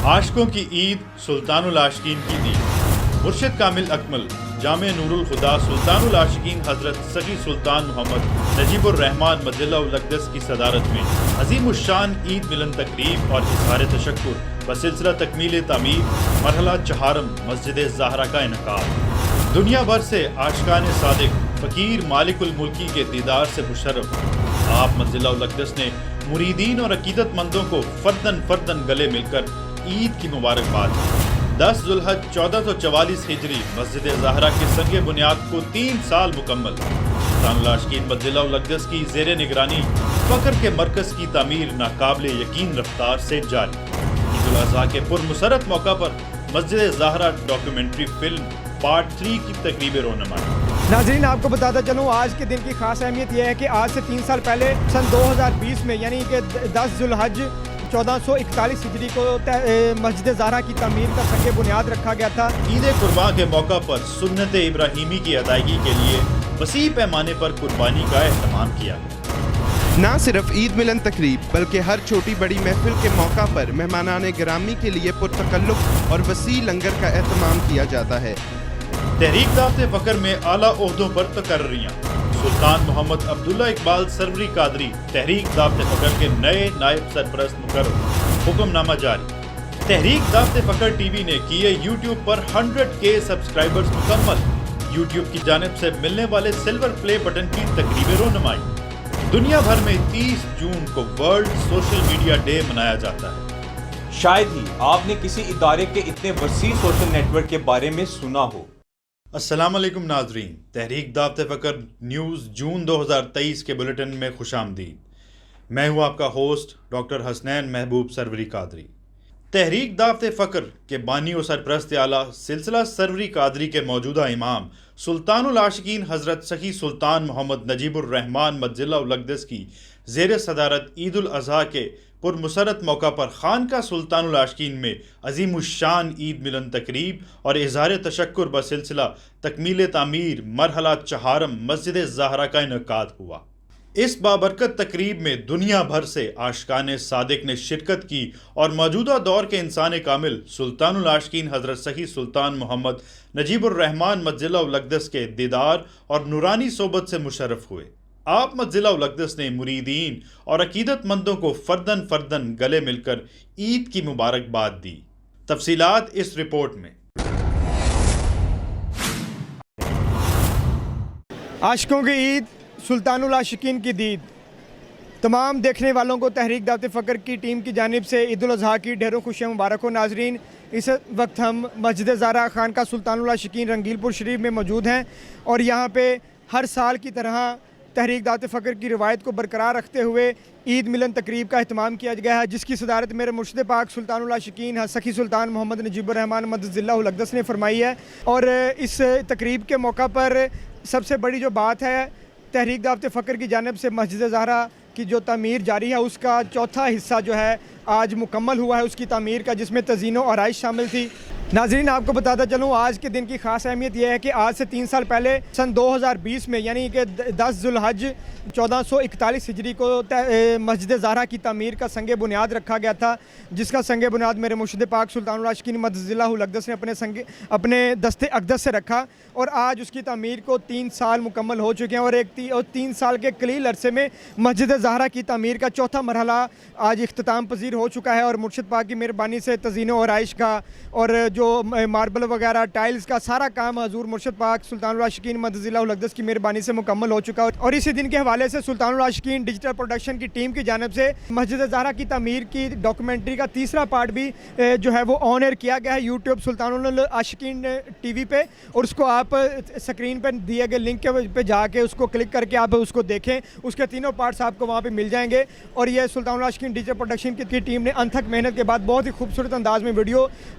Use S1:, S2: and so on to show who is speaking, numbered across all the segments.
S1: عاشقوں کی عید سلطان العاشقین کی عید مرشد کامل اکمل جامع نور الخدا سلطان العاشقین حضرت سخی سلطان محمد نجیب الرحمن مجلہ الاقدس کی صدارت میں عظیم الشان عید ملن تقریب اور اظہار تشکر بسلسلہ تکمیل تعمیر مرحلہ چہارم مسجد زہرا کا انعقاد۔ دنیا بھر سے عاشقان صادق فقیر مالک الملکی کے دیدار سے مشرف آپ مجلہ الاقدس نے مریدین اور عقیدت مندوں کو فردن فردن گلے مل کر عید کی مبارکباد۔ 10 ذوالحج 1444 ہجری مسجد زہرا کے سنگ بنیاد کو 3 سال مکمل۔ سلطان العاشقین مجلہ الاقدس کی زیر نگرانی فخر کے مرکز کی تعمیر ناقابل یقین رفتار سے جاری۔ عید الاضحیٰ کے پرمسرت موقع پر مسجد زہرا ڈاکیومنٹری فلم پارٹ 3 کی تقریب رونمائی۔
S2: ناظرین آپ کو بتاتا چلوں آج کے دن کی خاص اہمیت یہ ہے کہ آج سے 3 سال پہلے سن 2020 میں یعنی کہ 10 ذوالحج 1441 ہجری کو مسجد زہرا کی تعمیر کا سنگ بنیاد رکھا گیا تھا۔
S1: عید قرباں کے موقع پر سنت ابراہیمی کی ادائیگی کے لیے وسیع پیمانے پر قربانی کا اہتمام کیا گیا۔
S3: نہ صرف عید ملن تقریب بلکہ ہر چھوٹی بڑی محفل کے موقع پر مہمانان گرامی کے لیے پرتکلف اور وسیع لنگر کا اہتمام کیا جاتا ہے۔
S1: تحریک دعوت فخر میں اعلیٰ عہدوں پر تقرریاں۔ سلطان محمد عبداللہ اقبال سروری قادری تحریک دعوت فخر کے نئے نائب سرپرست مقرر، حکم نامہ جاری۔ تحریک دعوت فخر ٹی وی نے کیے یوٹیوب پر 100K سبسکرائبرز مکمل۔ یوٹیوب کی جانب سے ملنے والے سلور پلے بٹن کی تقریب رونمائی۔ دنیا بھر میں 30 جون کو ورلڈ سوشل میڈیا ڈے منایا جاتا ہے۔
S4: شاید ہی آپ نے کسی ادارے کے اتنے وسیع سوشل نیٹ ورک کے بارے میں سنا ہو۔
S1: السلام علیکم ناظرین، تحریک دعوت فخر نیوز جون 2023 کے بلیٹن میں خوش آمدید۔ میں ہوں آپ کا ہوسٹ ڈاکٹر حسنین محبوب سروری قادری۔ تحریک دعوت فخر کے بانی و سرپرست اعلیٰ سلسلہ سروری قادری کے موجودہ امام سلطان العاشقین حضرت سخی سلطان محمد نجیب الرحمن مجلہ الاقدس کی زیر صدارت عید الاضحیٰ کے پرمسرت موقع پر خانقاہ سلطان العاشقین میں عظیم الشان عید ملن تقریب اور اظہار تشکر بسلسلہ تکمیل تعمیر مرحلہ چہارم مسجد زہرا کا انعقاد ہوا۔ اس بابرکت تقریب میں دنیا بھر سے عاشقان صادق نے شرکت کی اور موجودہ دور کے انسان کامل سلطان العاشقین حضرت سخی سلطان محمد نجیب الرحمن مجلہ الاقدس کے دیدار اور نورانی صحبت سے مشرف ہوئے۔ آپ مجلہ الاقدس نے مریدین اور عقیدت مندوں کو فردن فردن گلے مل کر عید کی مبارکباد دی۔ تفصیلات اس رپورٹ میں۔
S2: عاشقوں کی عید سلطان العاشقین کی دید۔ تمام دیکھنے والوں کو تحریک دعوت فخر کی ٹیم کی جانب سے عید الاضحیٰ کی ڈھیروں خوشیاں مبارک ہو۔ ناظرین اس وقت ہم مسجد زہرا خانقاہ سلطان العاشقین رنگیل پور شریف میں موجود ہیں اور یہاں پہ ہر سال کی طرح تحریک دعوت فخر کی روایت کو برقرار رکھتے ہوئے عید ملن تقریب کا اہتمام کیا گیا ہے، جس کی صدارت میرے مرشد پاک سلطان العاشقین سخی سلطان محمد نجیب الرحمن مجلہ الاقدس نے فرمائی ہے۔ اور اس تقریب کے موقع پر سب سے بڑی جو بات ہے، تحریک دعوت فخر کی جانب سے مسجد زہرا کی جو تعمیر جاری ہے اس کا چوتھا حصہ جو ہے آج مکمل ہوا ہے اس کی تعمیر کا، جس میں تزئین و آرائش شامل تھی۔ ناظرین آپ کو بتاتا چلوں آج کے دن کی خاص اہمیت یہ ہے کہ آج سے 3 سال پہلے سن 2020 میں یعنی کہ 10 ذوالحج 1441 ہجری کو مسجد زہرا کی تعمیر کا سنگ بنیاد رکھا گیا تھا، جس کا سنگ بنیاد میرے مرشد پاک سلطان العاشقین مجلہ الاقدس نے اپنے دست اقدس سے رکھا اور آج اس کی تعمیر کو 3 سال مکمل ہو چکے ہیں اور 3 سال کے قلیل عرصے میں مسجد زہرا کی تعمیر کا چوتھا مرحلہ آج اختتام پذیر ہو چکا ہے اور مرشد پاک کی مہربانی سے تزئین و آرائش کا اور جو ماربل وغیرہ ٹائلز کا سارا کام حضور مرشد پاک سلطان العاشقین مجلہ الاقدس کی مہربانی سے مکمل ہو چکا ہے۔ اور اسی دن کے حوالے سے سلطان العاشقین ڈیجیٹل پروڈکشن کی ٹیم کی جانب سے مسجد زہرا کی تعمیر کی ڈاکیومنٹری کا تیسرا پارٹ بھی جو ہے وہ آن ایئر کیا گیا ہے یوٹیوب سلطان العاشقین ٹی وی پہ، اور اس کو آپ اسکرین پہ دیے گئے لنک پہ جا کے اس کو کلک کر کے آپ اس کو دیکھیں، اس کے تینوں پارٹس آپ کو وہاں پہ مل جائیں گے۔ اور یہ سلطان العاشقین ڈیجیٹل پروڈکشن کی ٹیم نے انتھک محنت کے بعد بہت ہی خوبصورت انداز میں ویڈیو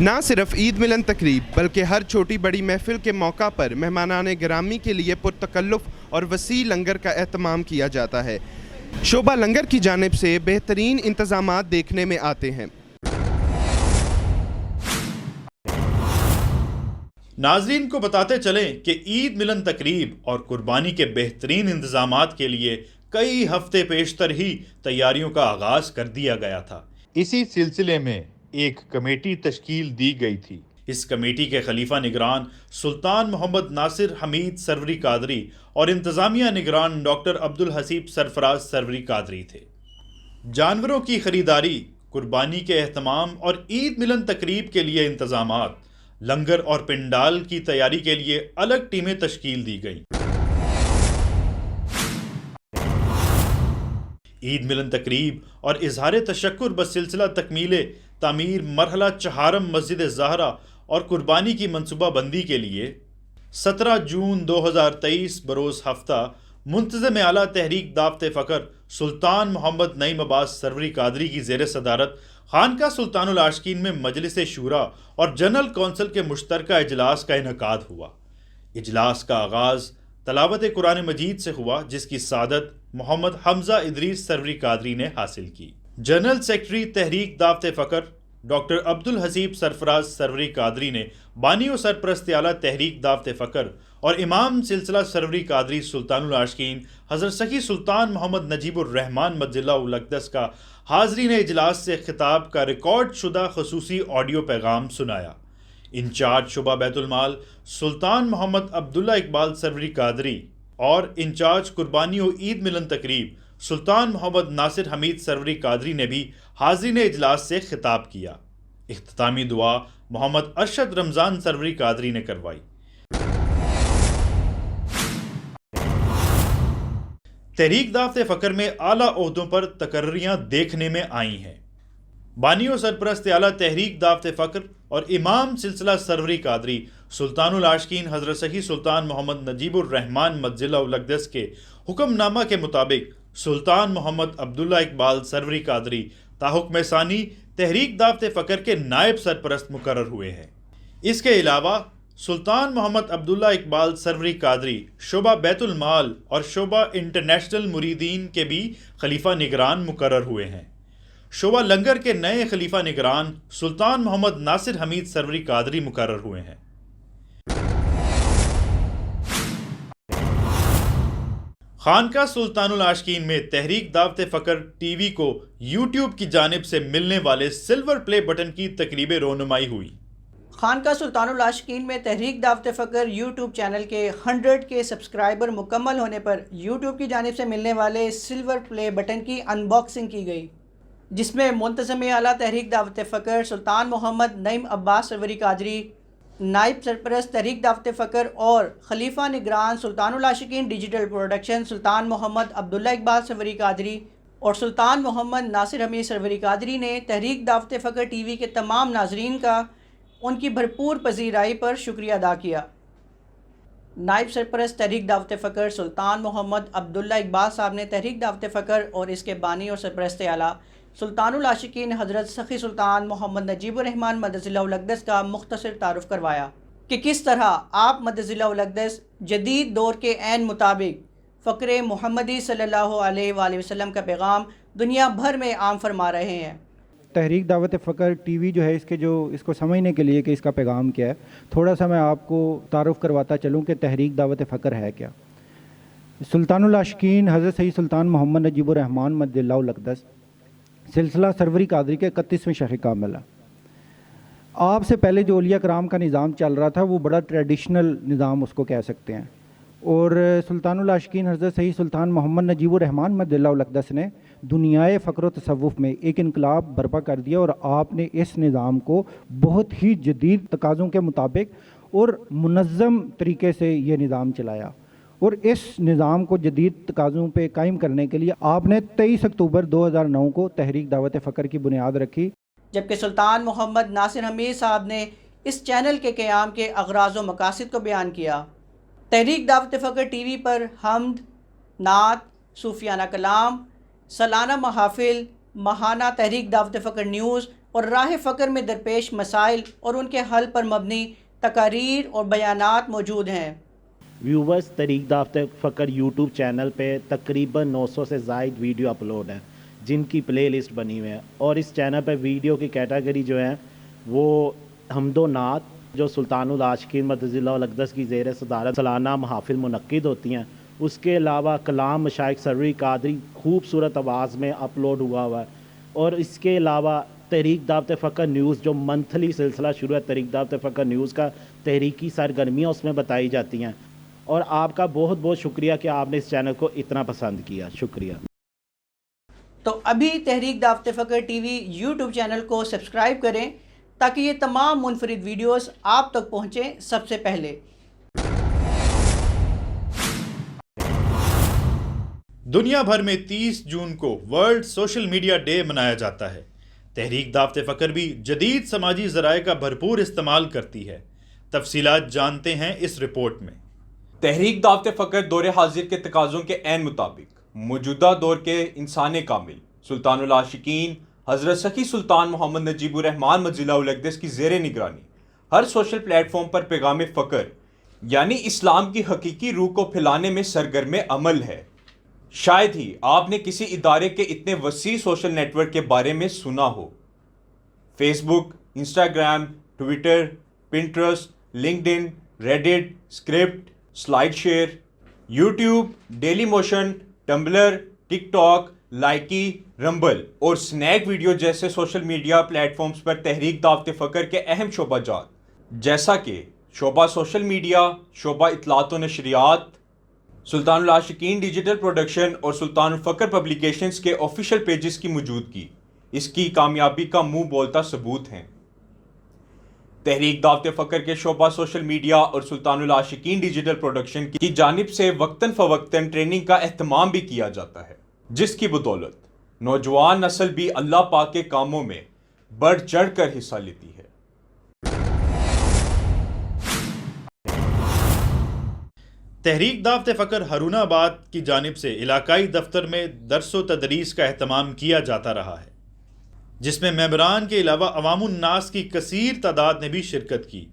S3: نہ صرف عید ملن تقریب بلکہ ہر چھوٹی بڑی محفل کے موقع پر مہمانان گرامی کے لیے پرتکلف اور وسیع لنگر کا اہتمام کیا جاتا ہے۔ شعبہ لنگر کی جانب سے بہترین انتظامات دیکھنے میں آتے ہیں۔
S1: ناظرین کو بتاتے چلیں کہ عید ملن تقریب اور قربانی کے بہترین انتظامات کے لیے کئی ہفتے پیشتر ہی تیاریوں کا آغاز کر دیا گیا تھا۔ اسی سلسلے میں ایک کمیٹی تشکیل دی گئی تھی۔ اس کمیٹی کے خلیفہ نگران سلطان محمد ناصر حمید سروری قادری اور انتظامیہ نگران ڈاکٹر عبدالحسیب سرفراز سروری قادری تھے۔ جانوروں کی خریداری، قربانی کے اہتمام اور عید ملن تقریب کے لیے انتظامات، لنگر اور پنڈال کی تیاری کے لیے الگ ٹیمیں تشکیل دی گئیں۔ عید ملن تقریب اور اظہار تشکر بسلسلہ تکمیل تعمیر مرحلہ چہارم مسجد زہرا اور قربانی کی منصوبہ بندی کے لیے 17 جون 2023 بروز ہفتہ منتظم اعلیٰ تحریک دعوت فقر سلطان محمد نعیم عباس سروری قادری کی زیر صدارت خانقاہ سلطان العاشقین میں مجلس شورا اور جنرل کونسل کے مشترکہ اجلاس کا انعقاد ہوا۔ اجلاس کا آغاز تلاوت قرآن مجید سے ہوا، جس کی سعادت محمد حمزہ ادریس سروری قادری نے حاصل کی۔ جنرل سیکرٹری تحریک دعوت فقر ڈاکٹر عبدالحسیب سرفراز سروری قادری نے بانی و سرپرست اعلیٰ تحریک دعوت فقر اور امام سلسلہ سروری قادری سلطان العاشقین حضرت سخی سلطان محمد نجیب الرحمن مجلہ الاقدس کا حاضرین اجلاس سے خطاب کا ریکارڈ شدہ خصوصی آڈیو پیغام سنایا۔ انچارج شعبہ بیت المال سلطان محمد عبداللہ اقبال سروری قادری اور انچارج قربانی و عید ملن تقریب سلطان محمد ناصر حمید سروری قادری نے بھی حاضرین اجلاس سے خطاب کیا۔ اختتامی دعا محمد ارشد رمضان سروری قادری نے کروائی۔ تحریک دعوت فقر میں اعلیٰ عہدوں پر تقرریاں دیکھنے میں آئی ہیں۔ بانی و سرپرست اعلیٰ تحریک دعوت فقر اور امام سلسلہ سروری قادری سلطان العاشقین حضرت سخی سلطان محمد نجیب الرحمن مجلہ الاقدس کے حکم نامہ کے مطابق سلطان محمد عبداللہ اقبال سروری قادری تاحکم ثانی تحریک دعوت فقر کے نائب سرپرست مقرر ہوئے ہیں۔ اس کے علاوہ سلطان محمد عبداللہ اقبال سروری قادری شعبہ بیت المال اور شعبہ انٹرنیشنل مریدین کے بھی خلیفہ نگران مقرر ہوئے ہیں۔ شعبہ لنگر کے نئے خلیفہ نگران سلطان محمد ناصر حمید سروری قادری مقرر ہوئے ہیں۔ خانقاہ سلطان العاشقین میں تحریک دعوت فقر ٹی وی کو یوٹیوب کی جانب سے ملنے والے سلور پلے بٹن کی تقریب رونمائی ہوئی۔
S5: خانقاہ سلطان العاشقین میں تحریک دعوت فقر یوٹیوب چینل کے 100 کے سبسکرائبر مکمل ہونے پر یوٹیوب کی جانب سے ملنے والے سلور پلے بٹن کی ان باکسنگ کی گئی، جس میں منتظم اعلیٰ تحریک دعوت فقر سلطان محمد نعیم عباس سروری قادری، نائب سرپرست تحریک دعوت فقر اور خلیفہ نگران سلطان العاشقین ڈیجیٹل پروڈکشن سلطان محمد عبداللہ اقبال سروری قادری اور سلطان محمد ناصر حمید سروری قادری نے تحریک دعوت فقر ٹی وی کے تمام ناظرین کا ان کی بھرپور پذیرائی پر شکریہ ادا کیا۔ نائب سرپرست تحریک دعوت فقر سلطان محمد عبداللہ اقبال صاحب نے تحریک دعوت فقر اور اس کے بانی اور سرپرست اعلیٰ سلطان العاشقین حضرت سخی سلطان محمد نجیب الرحمن مدظلہ الاقدس کا مختصر تعارف کروایا کہ کس طرح آپ مدظلہ الاقدس جدید دور کے عین مطابق فقر محمدی صلی اللہ علیہ وآلہ وسلم کا پیغام دنیا بھر میں عام فرما رہے ہیں۔
S6: تحریک دعوت فقر ٹی وی جو ہے اس کو سمجھنے کے لیے کہ اس کا پیغام کیا ہے، تھوڑا سا میں آپ کو تعارف کرواتا چلوں کہ تحریک دعوت فقر ہے کیا۔ سلطان العاشقین حضرت سید سلطان محمد نجیب الرحمن مدظلہ الاقدس سلسلہ سروری قادری کے 31ویں شیخ کامل ہے۔ آپ سے پہلے جو اولیاء کرام کا نظام چل رہا تھا وہ بڑا ٹریڈیشنل نظام اس کو کہہ سکتے ہیں، اور سلطان العاشقین حضرت سید سلطان محمد نجیب الرحمن مدظلہ الاقدس نے دنیائے فقر و تصوف میں ایک انقلاب برپا کر دیا، اور آپ نے اس نظام کو بہت ہی جدید تقاضوں کے مطابق اور منظم طریقے سے یہ نظام چلایا، اور اس نظام کو جدید تقاضوں پہ قائم کرنے کے لیے آپ نے 23 اکتوبر 2009 کو تحریک دعوت فقر کی بنیاد رکھی۔
S5: جبکہ سلطان محمد ناصر حمید صاحب نے اس چینل کے قیام کے اغراض و مقاصد کو بیان کیا۔ تحریک دعوت فقر ٹی وی پر حمد، نعت، صوفیانہ کلام، سالانہ محافل، ماہانہ تحریک دعوت فقر نیوز، اور راہ فقر میں درپیش مسائل اور ان کے حل پر مبنی تقاریر اور بیانات موجود ہیں۔
S7: ویورز، تحریک دعوت فقر یوٹیوب چینل پہ تقریباً 900 سے زائد ویڈیو اپلوڈ ہیں جن کی پلے لسٹ بنی ہوئی ہے، اور اس چینل پہ ویڈیو کی کیٹیگری جو ہے وہ حمد و نعت، جو سلطان العاشقین مدظ اللہ الاقدس کی زیر صدارت سالانہ محافل منعقد ہوتی ہیں، اس کے علاوہ کلام مشائخ سروری قادری خوبصورت آواز میں اپلوڈ ہوا ہے، اور اس کے علاوہ تحریک دعوت فقر نیوز جو منتھلی سلسلہ شروع ہے تحریک دعوت فقر نیوز کا، تحریکی سرگرمیاں اس میں بتائی جاتی ہیں، اور آپ کا بہت بہت شکریہ کہ آپ نے اس چینل کو اتنا پسند کیا، شکریہ۔
S5: تو ابھی تحریک دعوت فقر ٹی وی یوٹیوب چینل کو سبسکرائب کریں تاکہ یہ تمام منفرد ویڈیوز آپ تک پہنچیں سب سے پہلے۔
S1: دنیا بھر میں 30 جون کو ورلڈ سوشل میڈیا ڈے منایا جاتا ہے۔ تحریک دعوت فقر بھی جدید سماجی ذرائع کا بھرپور استعمال کرتی ہے۔ تفصیلات جانتے ہیں اس رپورٹ میں۔
S4: تحریک دعوت فقر دور حاضر کے تقاضوں کے عین مطابق موجودہ دور کے انسان کامل سلطان العاشقین حضرت سخی سلطان محمد نجیب الرحمن مدظ اللہ الاقدس کی زیر نگرانی ہر سوشل پلیٹ فارم پر پیغام فقر یعنی اسلام کی حقیقی روح کو پھیلانے میں سرگرم عمل ہے۔ شاید ہی آپ نے کسی ادارے کے اتنے وسیع سوشل نیٹ ورک کے بارے میں سنا ہو۔ Facebook, Instagram, Twitter, Pinterest, LinkedIn, Reddit, script, SlideShare, YouTube, Dailymotion, Tumblr, TikTok, Likee, Rumble اور سنیک ویڈیو جیسے سوشل میڈیا پلیٹ فارمز پر تحریک دعوت فقر کے اہم شعبہ جات جیسا کہ شعبہ سوشل میڈیا، شعبہ اطلاعات و نشریات، سلطان العاشقین ڈیجیٹل پروڈکشن اور سلطان الفقر پبلیکیشنز کے آفیشیل پیجز کی موجودگی اس کی کامیابی کا منہ بولتا ثبوت ہیں۔ تحریک دعوت فقر کے شعبہ سوشل میڈیا اور سلطان العاشقین ڈیجیٹل پروڈکشن کی جانب سے وقتاً فوقتاً ٹریننگ کا اہتمام بھی کیا جاتا ہے، جس کی بدولت نوجوان نسل بھی اللہ پاک کے کاموں میں بڑھ چڑھ کر حصہ لیتی ہے۔
S1: تحریک دعوت فقر ہارون آباد کی جانب سے علاقائی دفتر میں درس و تدریس کا اہتمام کیا جاتا رہا ہے، جس میں ممبران کے علاوہ عوام الناس کی کثیر تعداد نے بھی شرکت کی۔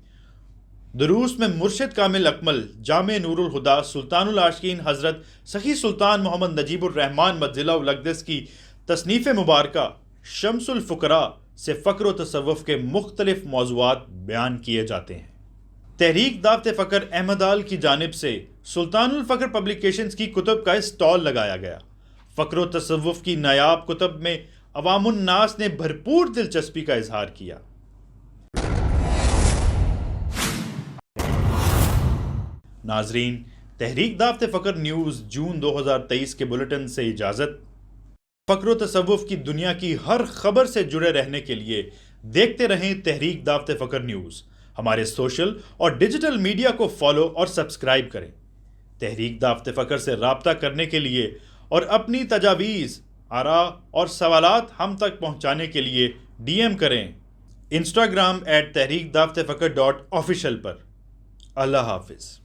S1: دروس میں مرشد کامل اکمل جامع نور الہدا سلطان العاشقین حضرت سخی سلطان محمد نجیب الرحمن مدظ اللہ الاقدس کی تصنیف مبارکہ شمس الفقراء سے فقر و تصوف کے مختلف موضوعات بیان کیے جاتے ہیں۔ تحریک دعوت فقر احمد آل کی جانب سے سلطان الفقر پبلیکیشنز کی کتب کا اسٹال لگایا گیا۔ فقر و تصوف کی نایاب کتب میں عوام الناس نے بھرپور دلچسپی کا اظہار کیا۔ ناظرین، تحریک دعوت فقر نیوز جون 2023 کے بلیٹن سے اجازت۔ فقر و تصوف کی دنیا کی ہر خبر سے جڑے رہنے کے لیے دیکھتے رہیں تحریک دعوت فقر نیوز۔ ہمارے سوشل اور ڈیجیٹل میڈیا کو فالو اور سبسکرائب کریں۔ تحریک دعوت فقر سے رابطہ کرنے کے لیے اور اپنی تجاویز، آراء اور سوالات ہم تک پہنچانے کے لیے ڈی ایم کریں انسٹاگرام @تحریک دعوت فقر .official پر۔ اللہ حافظ۔